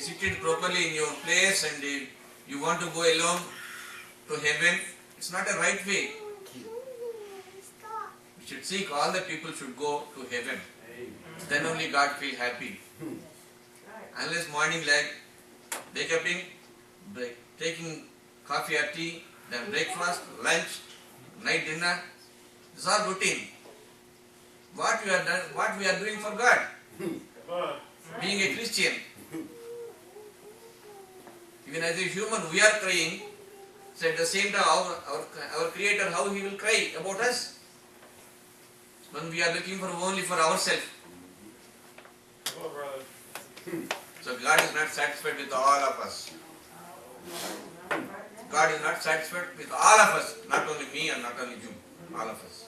seated properly in your place and you want to go alone to heaven, it's not a right way. We should seek all the people should go to heaven. Then only God feel happy. Unless morning like wake up in, taking coffee or tea, then breakfast, lunch, night dinner, this is all routine. What we are doing for God? Being a Christian. Even as a human, we are crying. So at the same time, our Creator, how He will cry about us? When we are looking for only for ourselves. So God is not satisfied with all of us. God is not satisfied with all of us, not only me and not only you, all of us.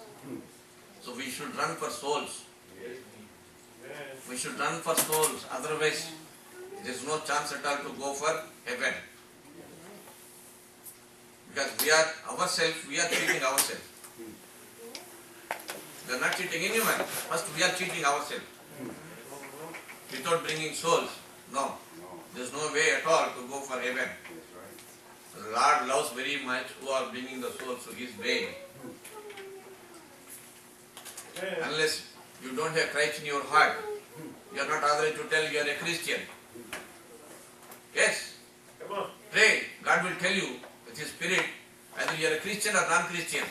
So we should run for souls. We should run for souls, otherwise there is no chance at all to go for heaven. Because we are cheating ourselves. We are not cheating anyone. First we are cheating ourselves. Without bringing souls. No. There is no way at all to go for heaven. The Lord loves very much who are bringing the souls to His way. Unless you don't have Christ in your heart, you are not authorized to tell you are a Christian. Yes? Pray. God will tell you with His Spirit whether you are a Christian or non-Christian.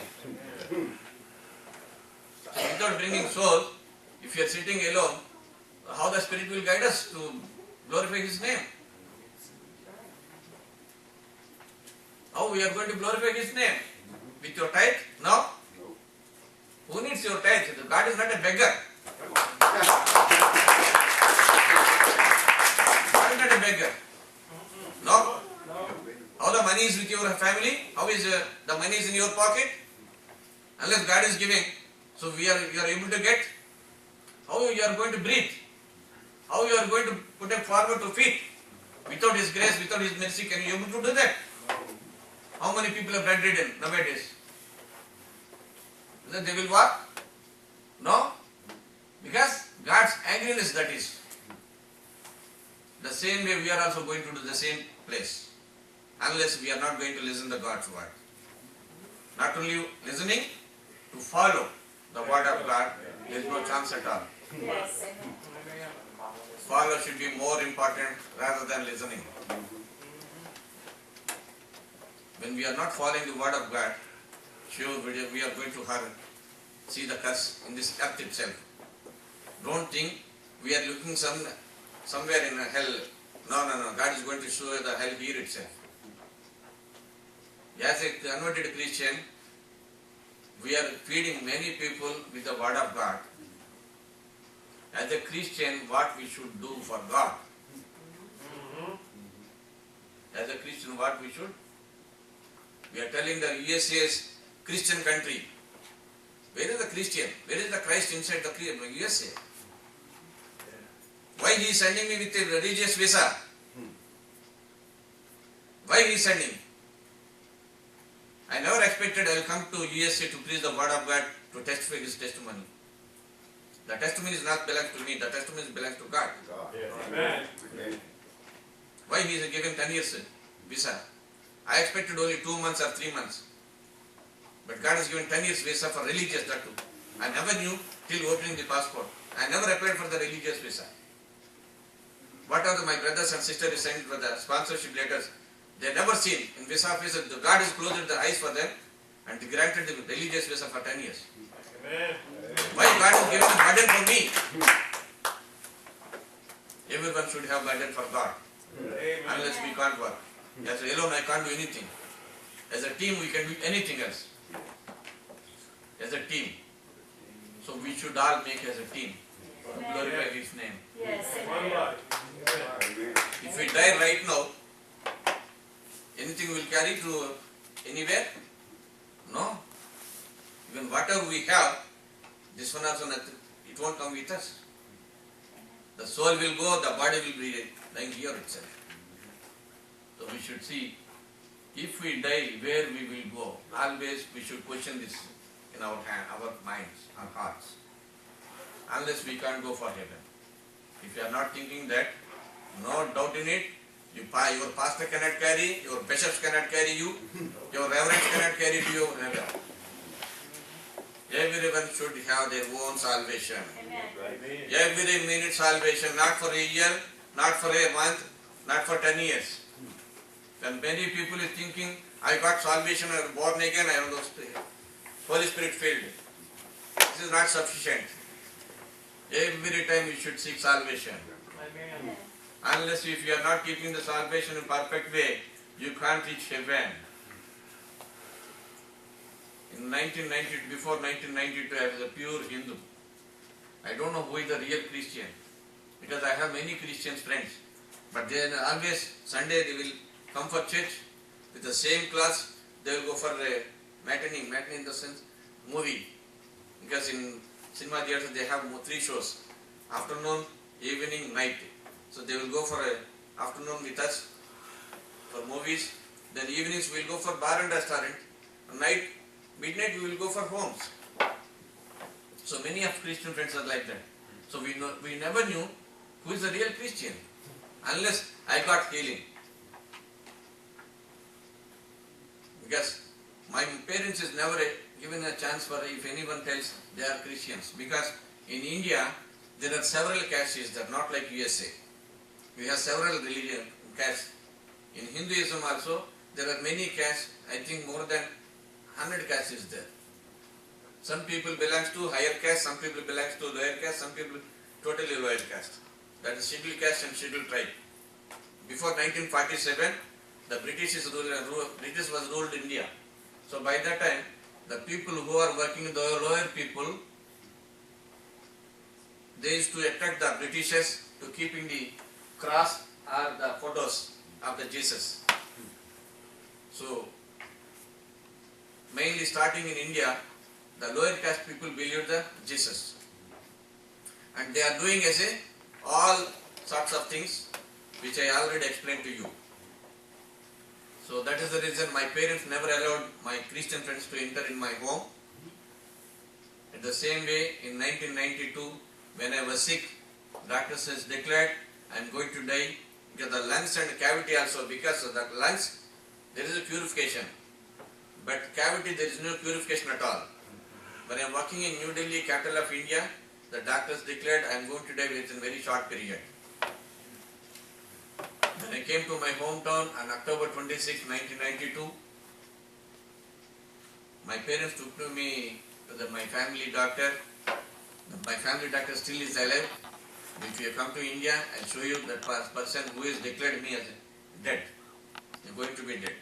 So without bringing souls, if you are sitting alone, how the Spirit will guide us to glorify His name? How we are going to glorify His name? With your tithe? No? Who needs your tithe? God is not a beggar. God is not a beggar. No? How the money is with your family? How is the money is in your pocket? Unless God is giving, so you are able to get. How you are going to breathe? How you are going to put a forward to feet? Without His grace, without His mercy, can you able to do that? How many people are bedridden nowadays? Then they will walk? No? Because God's angriness that is. The same way we are also going to do the same place. Unless we are not going to listen to God's word. Not only listening, to follow the word of God, there is no chance at all. Yes. Follow should be more important rather than listening. When we are not following the word of God, sure we are going to see the curse in this earth itself. Don't think we are looking somewhere in hell. No. God is going to show you the hell here itself. As a converted Christian, we are feeding many people with the word of God. As a Christian, what we should do for God. As a Christian, what we should? We are telling the USA is Christian country. Where is the Christian? Where is the Christ inside the USA? Why He is sending me with a religious visa? Why He is sending? I never expected I will come to USA to preach the word of God, to testify His testimony. The testimony is not belongs to me, the testimony belongs to God. Amen. Why He is giving 10 years visa? I expected only 2 months or 3 months. But God has given 10 years visa for religious, that too. I never knew till opening the passport. I never applied for the religious visa. Whatever my brothers and sisters sent for the sponsorship letters, they never seen in visa office. God has closed the eyes for them and granted the religious visa for 10 years. Amen. Why God has given a burden for me? Everyone should have burden for God. Amen. Unless we can't work. As alone I can't do anything. As a team we can do anything else. As a team. So we should all make as a team. To glorify His name. Yes. One life. If we die right now, anything will carry to anywhere? No. Even whatever we have, this one also nothing. It won't come with us. The soul will go, the body will be lying here itself. So we should see, if we die, where we will go. Always we should question this in our minds, our hearts. Unless we can't go for heaven. If you are not thinking that, No doubt in it. Your pastor cannot carry, your bishops cannot carry you, your reverends cannot carry you. Everyone should have their own salvation. Amen. Every minute salvation, not for a year, not for a month, not for 10 years. When many people is thinking, I got salvation, I was born again, I am the Holy Spirit filled. This is not sufficient. Every time you should seek salvation. Amen. Unless if you are not keeping the salvation in perfect way, you can't reach heaven. In 1990, before 1992, I was a pure Hindu. I don't know who is the real Christian, because I have many Christian friends. But they are always, Sunday they will come for church with the same class, they will go for a matinee in the sense, movie. Because in cinema theaters they have 3 shows, afternoon, evening, night. So they will go for a afternoon with us for movies, then evenings we will go for bar and restaurant, night, midnight we will go for homes. So many of Christian friends are like that. So we never knew who is the real Christian unless I got healing. Because my parents is never given a chance for if anyone tells they are Christians. Because in India there are several castes there, not like USA. We have several religion castes. In Hinduism also there are many castes. I think more than 100 castes is there. Some people belongs to higher caste, some people belongs to lower caste, some people totally lower caste. That is scheduled caste and scheduled tribe. Before 1947, the British was ruled India. So by that time, the people who are working the lower people, they used to attract the Britishers to keeping the cross or the photos of the Jesus. So mainly starting in India, the lower caste people believe the Jesus. And they are doing as a all sorts of things which I already explained to you. So that is the reason my parents never allowed my Christian friends to enter in my home. In the same way, in 1992, when I was sick, doctors has declared I am going to die because the lungs and cavity also, because of the lungs there is a purification, but cavity there is no purification at all. When I am working in New Delhi, capital of India, the doctors declared I am going to die within a very short period. When I came to my hometown on October 26, 1992, my parents took me to my family doctor. My family doctor still is alive. If you come to India, I'll show you that person who is declared me as dead. You're going to be dead.